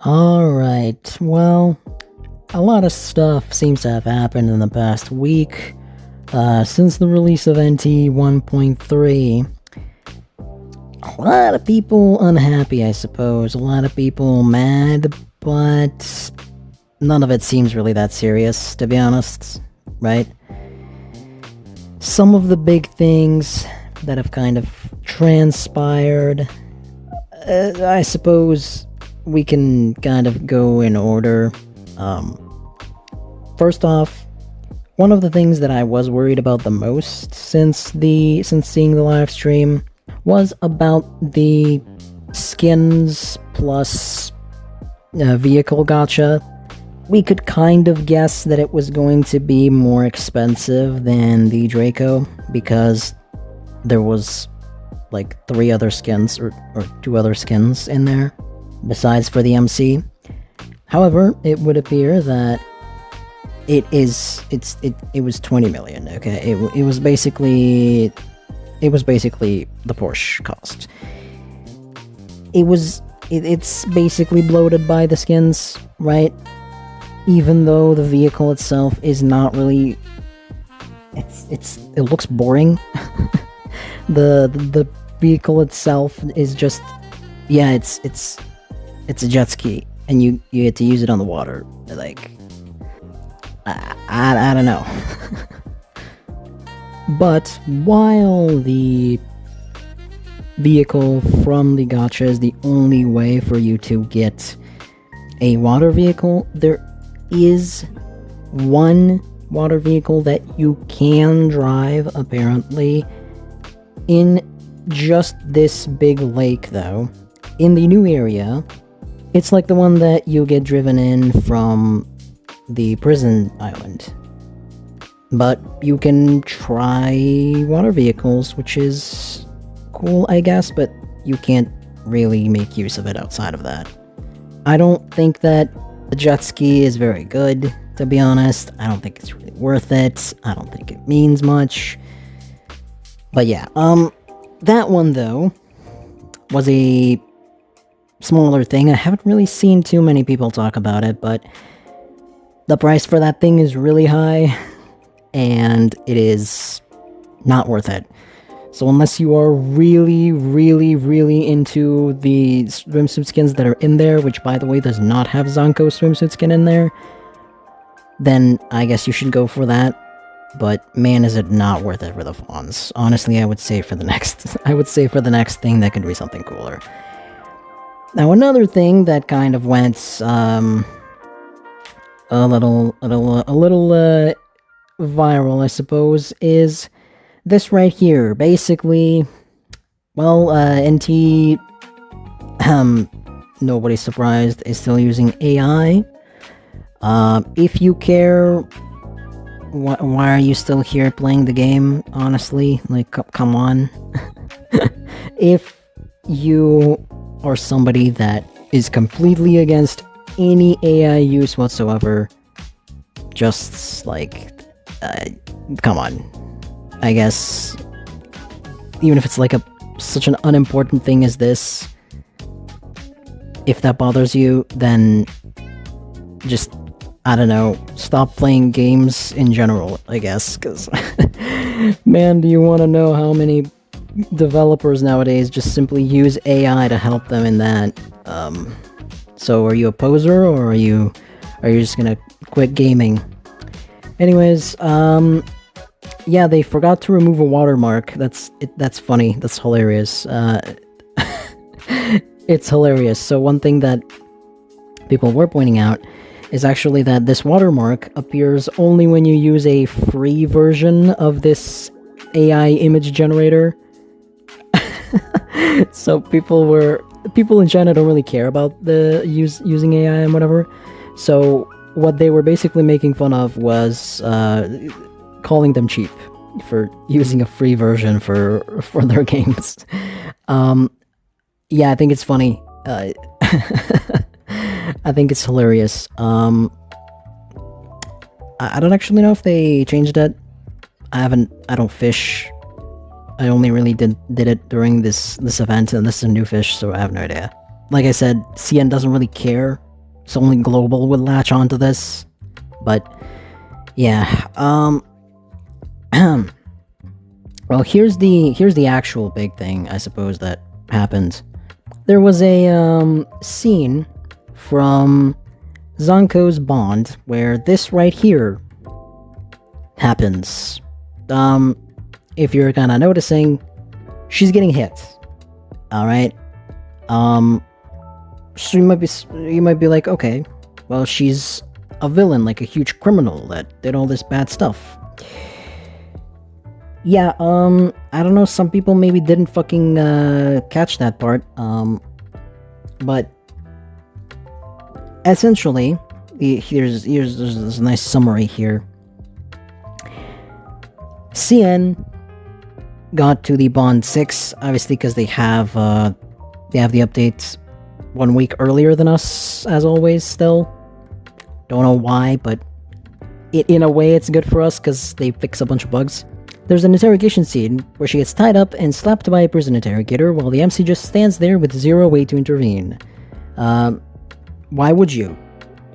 Alright, well, a lot of stuff seems to have happened in the past week. Since the release of NTE 1.3, a lot of people unhappy, I suppose. A lot of people mad, but none of it seems really that serious, to be honest, right? Some of the big things that have kind of transpired, I suppose we can kind of go in order. First off, one of the things that I was worried about the most since seeing the live stream was about the skins plus vehicle gacha. We could kind of guess that it was going to be more expensive than the Draco because there was like 3 other skins or 2 other skins in there besides for the MC. However, it would appear that it was 20 million. Okay, it was basically the Porsche cost. It's basically bloated by the skins, right? Even though the vehicle itself is not really, it looks boring. the vehicle itself is just, yeah, it's a jet ski, and you get to use it on the water. Like, I don't know. But while the vehicle from the gacha is the only way for you to get a water vehicle, there is one water vehicle that you can drive, apparently, in just this big lake, though. In the new area, it's like the one that you get driven in from the prison island. But you can try water vehicles, which is cool, I guess, but you can't really make use of it outside of that. I don't think that the jet ski is very good, to be honest. I don't think it's really worth it. I don't think it means much. But yeah, that one, though, was a smaller thing. I haven't really seen too many people talk about it, but the price for that thing is really high, and it is not worth it. So unless you are really, really, really into the swimsuit skins that are in there, which, by the way, does not have Zankou swimsuit skin in there, then I guess you should go for that. But man, is it not worth it for the fawns. Honestly, I would say for the next thing that could be something cooler. Now, another thing that kind of went a little viral, I suppose, is this right here. Basically, well, NTE, nobody's surprised, is still using AI. If you care, why are you still here playing the game, honestly? Like, come on. If you are somebody that is completely against any AI use whatsoever, just, like, come on. I guess, even if it's like such an unimportant thing as this, if that bothers you, then just, I don't know, stop playing games in general, I guess, because, man, do you want to know how many developers nowadays just simply use AI to help them in that? So are you a poser, or are you just gonna quit gaming? Anyways, yeah, they forgot to remove a watermark. That's funny. That's hilarious. It's hilarious. So one thing that people were pointing out is actually that this watermark appears only when you use a free version of this AI image generator. So people in China don't really care about the using AI and whatever. So what they were basically making fun of was calling them cheap for using a free version for their games. Yeah, I think it's funny. I think it's hilarious. I don't actually know if they changed it. I don't fish. I only really did it during this event, and this is a new fish, so I have no idea. Like I said, CN doesn't really care so only Global would latch onto this. But yeah, well, here's the actual big thing, I suppose, that happened. There was a scene from Zankou's Bond where this right here happens. If you're kind of noticing, she's getting hit. All right. So you might be like, okay, well, she's a villain, like a huge criminal that did all this bad stuff. Yeah, I don't know, some people maybe didn't fucking catch that part, but essentially, here's this nice summary here. CN got to the Bond 6, obviously because they have the updates 1 week earlier than us, as always, still. Don't know why, but in a way it's good for us, because they fix a bunch of bugs. There's an interrogation scene where she gets tied up and slapped by a prison interrogator while the MC just stands there with zero way to intervene. Why would you?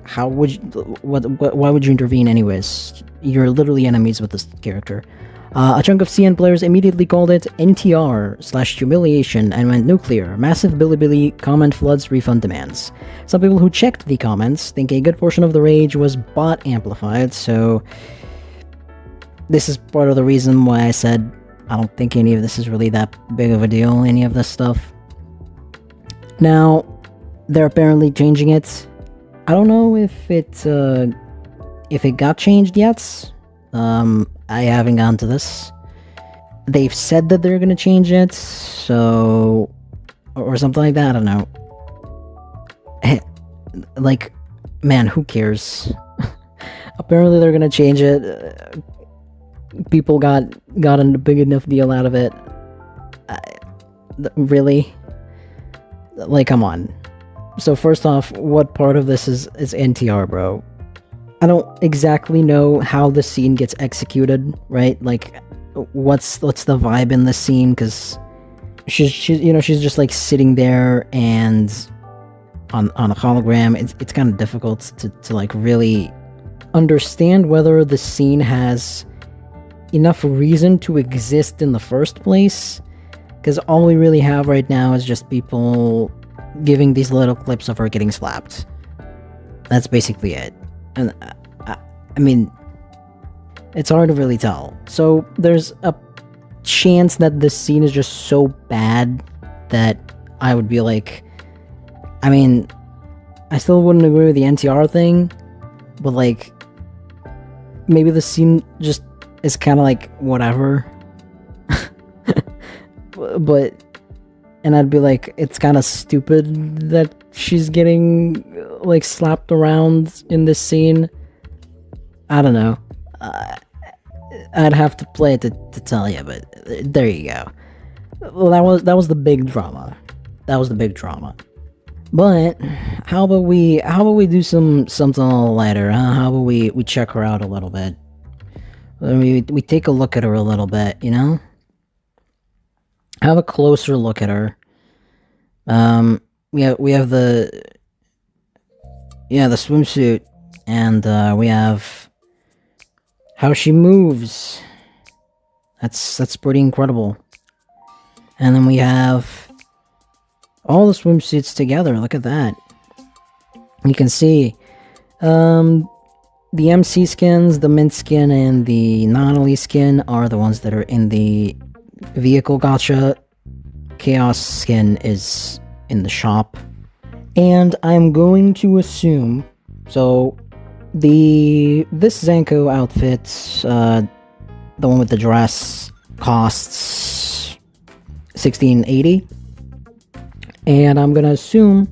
How would you, why would you intervene anyways? You're literally enemies with this character. A chunk of CN players immediately called it NTR/humiliation and went nuclear. Massive Bilibili comment floods, refund demands. Some people who checked the comments think a good portion of the rage was bot amplified, so this is part of the reason why I said I don't think any of this is really that big of a deal, any of this stuff. Now, they're apparently changing it. I don't know if it got changed yet. I haven't gone to this. They've said that they're gonna change it, so or something like that. I don't know. Like, man, who cares? Apparently, they're gonna change it. People got a big enough deal out of it. Really? Like, come on. So first off, what part of this is NTR, bro? I don't exactly know how the scene gets executed, right? Like, what's the vibe in the scene? Because she's just like sitting there and on a hologram. It's kind of difficult to like really understand whether the scene has enough reason to exist in the first place, because all we really have right now is just people giving these little clips of her getting slapped. That's basically it. And I mean, it's hard to really tell. So there's a chance that this scene is just so bad that I would be like, I mean, I still wouldn't agree with the NTR thing, but like, maybe the scene just is kind of like whatever. But, and I'd be like, it's kind of stupid that she's getting like slapped around in this scene. I don't know. I'd have to play it to tell you, but there you go. Well, that was the big drama. That was the big drama. But how about we do something a little lighter? Huh? How about we check her out a little bit? We take a look at her a little bit, you know? Have a closer look at her. We have the swimsuit, and we have how she moves. That's pretty incredible. And then we have all the swimsuits together. Look at that. You can see the MC skins, the mint skin, and the non-elite skin are the ones that are in the vehicle gacha. Chaos skin is in the shop. And I'm going to assume, so this Zankou outfit, the one with the dress, costs $16.80. And I'm gonna assume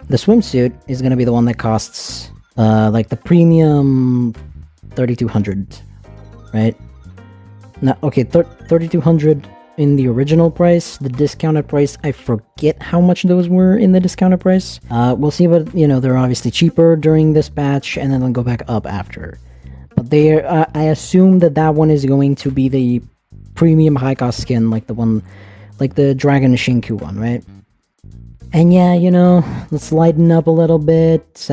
the swimsuit is gonna be the one that costs like the premium $3,200, right? Now, okay, $3,200 in the original price. The discounted price, I forget how much those were in the discounted price. We'll see, but they're obviously cheaper during this batch, and then they'll go back up after. But I assume that one is going to be the premium high cost skin, like the one, like the Dragon Shinku one, right? And yeah, you know, let's lighten up a little bit.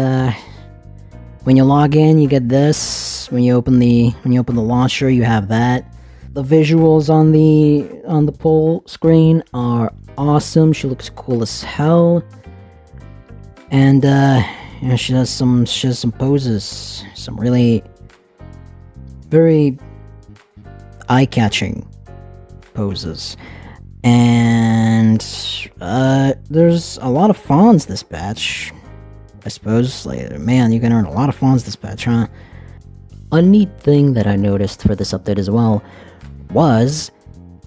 When you log in, you get this. When you open the launcher, you have that. The visuals on the pull screen are awesome. She looks cool as hell. And you know, she has some poses, some really very eye-catching poses. And there's a lot of fawns this patch, I suppose. Like, man, you can earn a lot of fawns this patch, huh? A neat thing that I noticed for this update as well was,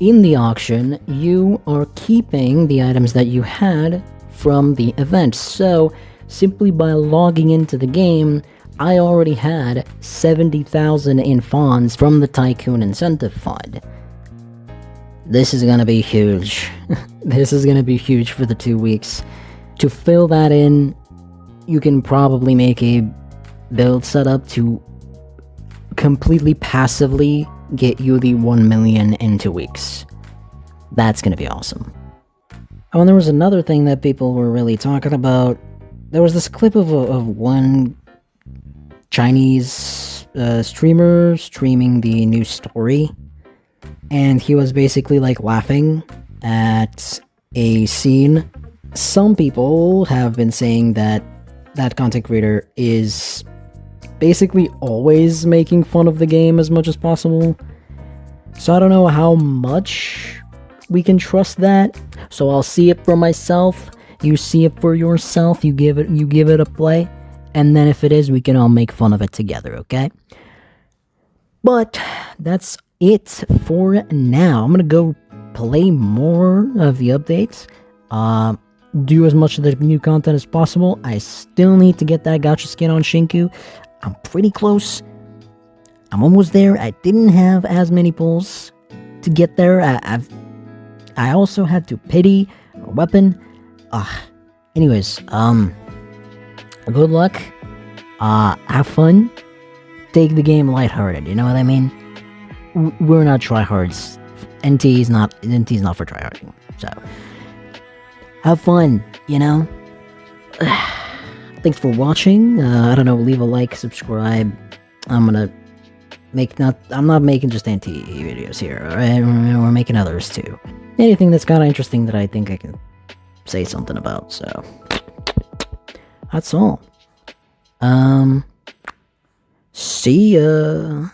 in the auction, you are keeping the items that you had from the event. So, simply by logging into the game, I already had 70,000 in fawns from the Tycoon Incentive Fund. This is gonna be huge. This is gonna be huge for the 2 weeks. To fill that in, you can probably make a build setup to completely passively get you the 1 million in 2 weeks. That's gonna be awesome. Oh, and there was another thing that people were really talking about. There was this clip of one Chinese streamer streaming the new story, and he was basically like laughing at a scene. Some people have been saying that that content creator is basically always making fun of the game as much as possible. So I don't know how much we can trust that. So I'll see it for myself. You see it for yourself. You give it a play. And then if it is, we can all make fun of it together, okay? But that's it for now. I'm gonna go play more of the updates. Do as much of the new content as possible. I still need to get that gacha skin on Shinku. I'm pretty close. I'm almost there. I didn't have as many pulls to get there. I also had to pity a weapon. Anyways, good luck. Have fun. Take the game lighthearted. You know what I mean? We're not tryhards. NTE is not for tryharding. So have fun. You know. Thanks for watching. I don't know. Leave a like, subscribe. I'm not making just NTE videos here. All right, we're making others too. Anything that's kind of interesting that I think I can say something about. So that's all. See ya.